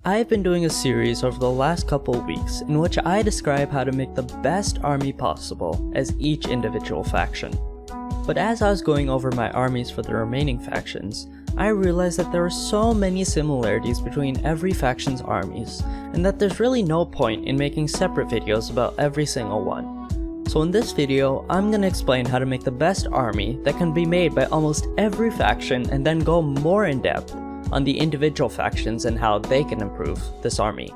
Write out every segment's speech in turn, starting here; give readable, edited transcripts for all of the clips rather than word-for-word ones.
I've been doing a series over the last couple weeks in which I describe how to make the best army possible as each individual faction. But as I was going over my armies for the remaining factions, I realized that there are so many similarities between every faction's armies, and that there's really no point in making separate videos about every single one. So in this video, I'm gonna explain how to make the best army that can be made by almost every faction and then go more in depth on the individual factions and how they can improve this army.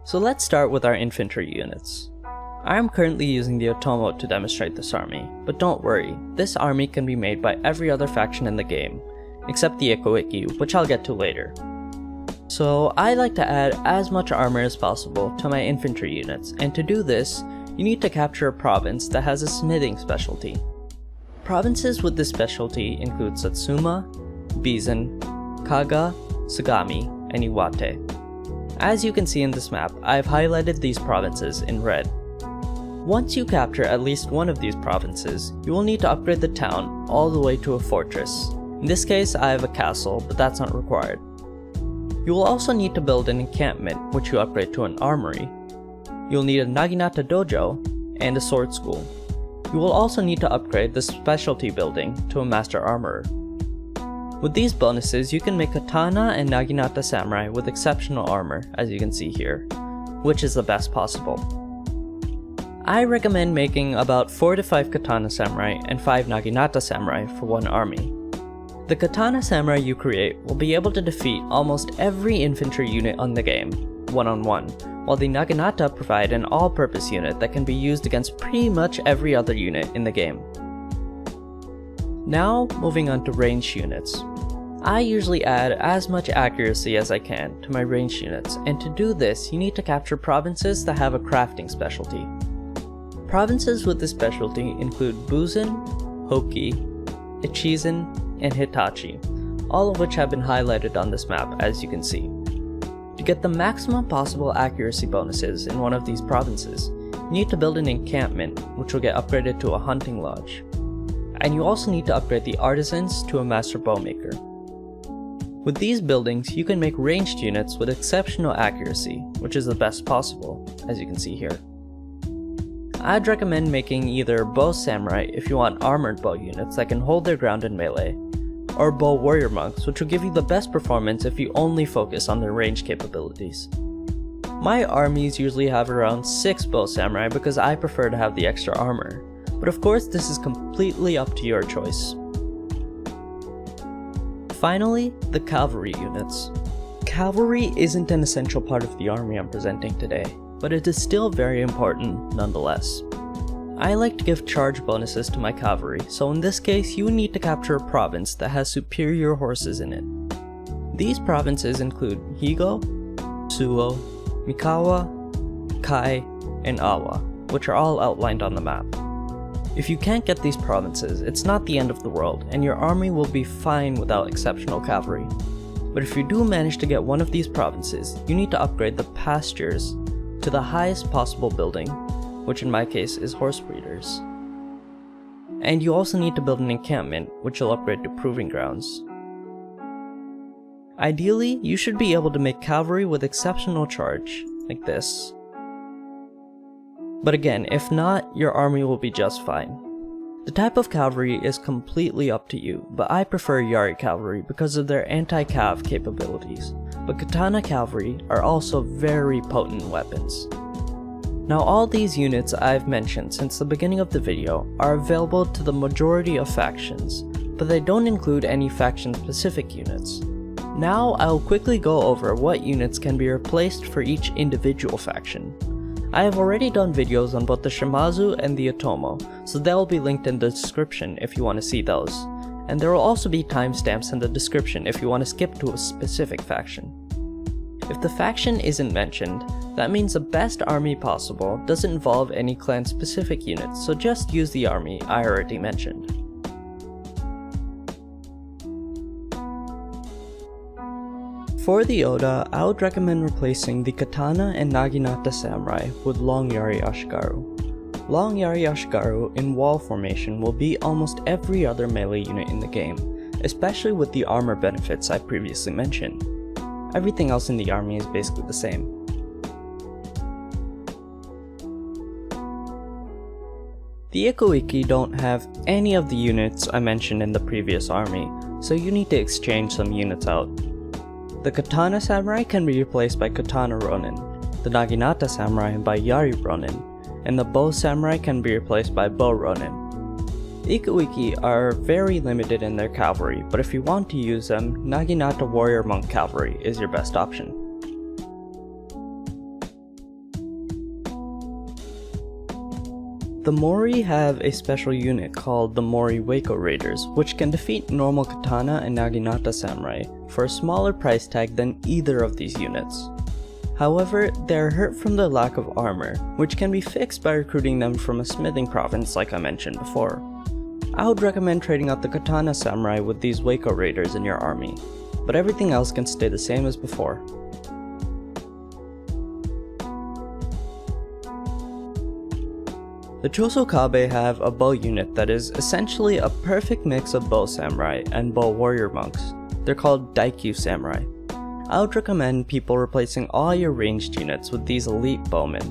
So let's start with our infantry units. I am currently using the Otomo to demonstrate this army, but don't worry, this army can be made by every other faction in the game, except the Ikko Ikki, which I'll get to later. So I like to add as much armor as possible to my infantry units, and to do this, you need to capture a province that has a smithing specialty. Provinces with this specialty include Satsuma, Bizen, Kaga, Sagami, and Iwate. As you can see in this map, I've highlighted these provinces in red. Once you capture at least one of these provinces, you will need to upgrade the town all the way to a fortress. In this case, I have a castle, but that's not required. You will also need to build an encampment, which you upgrade to an armory. You'll need a Naginata dojo and a sword school. You will also need to upgrade the specialty building to a master armorer. With these bonuses, you can make katana and Naginata samurai with exceptional armor, as you can see here, which is the best possible. I recommend making about 4 to 5 katana samurai and 5 Naginata samurai for one army. The katana samurai you create will be able to defeat almost every infantry unit on the game, one-on-one, while the Naginata provide an all-purpose unit that can be used against pretty much every other unit in the game. Now, moving on to ranged units. I usually add as much accuracy as I can to my ranged units, and to do this, you need to capture provinces that have a crafting specialty. Provinces with this specialty include Buzen, Hoki, Echizen, and Hitachi, all of which have been highlighted on this map, as you can see. To get the maximum possible accuracy bonuses in one of these provinces, you need to build an encampment, which will get upgraded to a hunting lodge. And you also need to upgrade the artisans to a master bowmaker. With these buildings, you can make ranged units with exceptional accuracy, which is the best possible, as you can see here. I'd recommend making either bow samurai if you want armored bow units that can hold their ground in melee, or bow warrior monks, which will give you the best performance if you only focus on their range capabilities. My armies usually have around 6 bow samurai because I prefer to have the extra armor, but of course this is completely up to your choice. Finally, the cavalry units. Cavalry isn't an essential part of the army I'm presenting today, but it is still very important nonetheless. I like to give charge bonuses to my cavalry, so in this case you need to capture a province that has superior horses in it. These provinces include Higo, Suo, Mikawa, Kai, and Awa, which are all outlined on the map. If you can't get these provinces, it's not the end of the world, and your army will be fine without exceptional cavalry. But if you do manage to get one of these provinces, you need to upgrade the pastures to the highest possible building, which in my case is horse breeders. And you also need to build an encampment, which will upgrade to proving grounds. Ideally, you should be able to make cavalry with exceptional charge, like this. But again, if not, your army will be just fine. The type of cavalry is completely up to you, but I prefer Yari cavalry because of their anti-cav capabilities, but katana cavalry are also very potent weapons. Now all these units I've mentioned since the beginning of the video are available to the majority of factions, but they don't include any faction-specific units. Now I'll quickly go over what units can be replaced for each individual faction. I have already done videos on both the Shimazu and the Otomo, so they'll be linked in the description if you want to see those, and there will also be timestamps in the description if you want to skip to a specific faction. If the faction isn't mentioned, that means the best army possible doesn't involve any clan-specific units, so just use the army I already mentioned. For the Oda, I would recommend replacing the katana and Naginata samurai with long Yari Ashigaru. Long Yari Yashigaru in wall formation will beat almost every other melee unit in the game, especially with the armor benefits I previously mentioned. Everything else in the army is basically the same. The Ikko Ikki don't have any of the units I mentioned in the previous army, so you need to exchange some units out. The Katana Samurai can be replaced by Katana Ronin, the Naginata Samurai by Yari Ronin, and the Bow Samurai can be replaced by Bow Ronin. Ikko Ikki are very limited in their cavalry, but if you want to use them, Naginata Warrior Monk Cavalry is your best option. The Mori have a special unit called the Mori Waco Raiders, which can defeat normal Katana and Naginata Samurai for a smaller price tag than either of these units. However, they are hurt from the lack of armor, which can be fixed by recruiting them from a smithing province like I mentioned before. I would recommend trading out the Katana Samurai with these Waco Raiders in your army, but everything else can stay the same as before. The Chosokabe have a bow unit that is essentially a perfect mix of bow samurai and bow warrior monks. They're called Daikyu Samurai. I would recommend people replacing all your ranged units with these elite bowmen.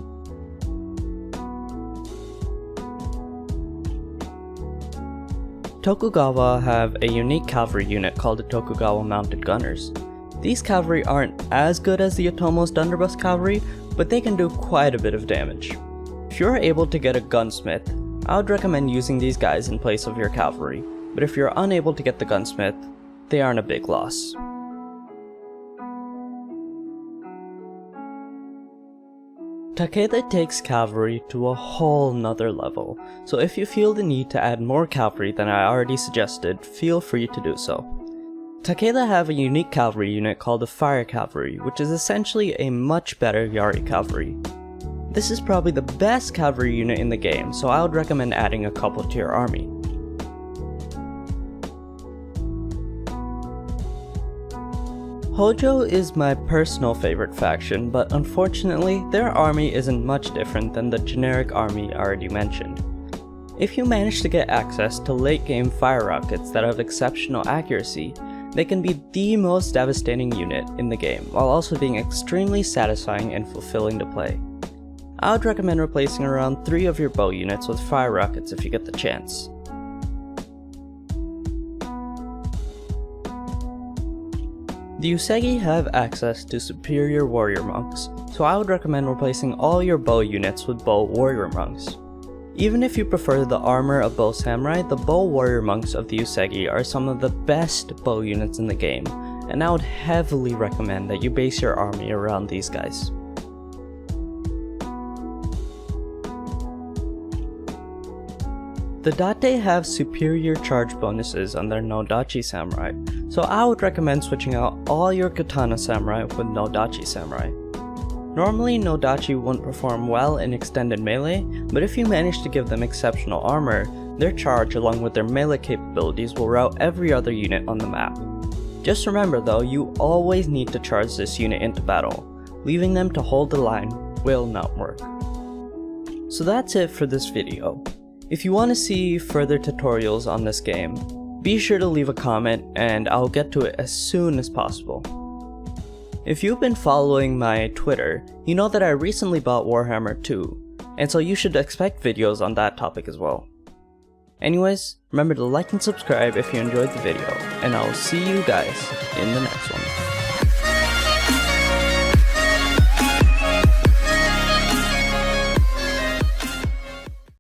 Tokugawa have a unique cavalry unit called the Tokugawa Mounted Gunners. These cavalry aren't as good as the Otomo's Dunderbuss cavalry, but they can do quite a bit of damage. If you're able to get a gunsmith, I would recommend using these guys in place of your cavalry, but if you're unable to get the gunsmith, they aren't a big loss. Takeda takes cavalry to a whole nother level, so if you feel the need to add more cavalry than I already suggested, feel free to do so. Takeda have a unique cavalry unit called the Fire Cavalry, which is essentially a much better Yari cavalry. This is probably the best cavalry unit in the game, so I would recommend adding a couple to your army. Hojo is my personal favorite faction, but unfortunately, their army isn't much different than the generic army I already mentioned. If you manage to get access to late game fire rockets that have exceptional accuracy, they can be the most devastating unit in the game, while also being extremely satisfying and fulfilling to play. I would recommend replacing around 3 of your bow units with fire rockets if you get the chance. The Uesegi have access to superior warrior monks, so I would recommend replacing all your bow units with bow warrior monks. Even if you prefer the armor of bow samurai, the bow warrior monks of the Uesegi are some of the best bow units in the game, and I would heavily recommend that you base your army around these guys. The Date have superior charge bonuses on their Nodachi Samurai, so I would recommend switching out all your Katana Samurai with Nodachi Samurai. Normally Nodachi won't perform well in extended melee, but if you manage to give them exceptional armor, their charge along with their melee capabilities will rout every other unit on the map. Just remember though, you always need to charge this unit into battle. Leaving them to hold the line will not work. So that's it for this video. If you want to see further tutorials on this game, be sure to leave a comment and I'll get to it as soon as possible. If you've been following my Twitter, you know that I recently bought Warhammer 2, and so you should expect videos on that topic as well. Anyways, remember to like and subscribe if you enjoyed the video, and I'll see you guys in the next one.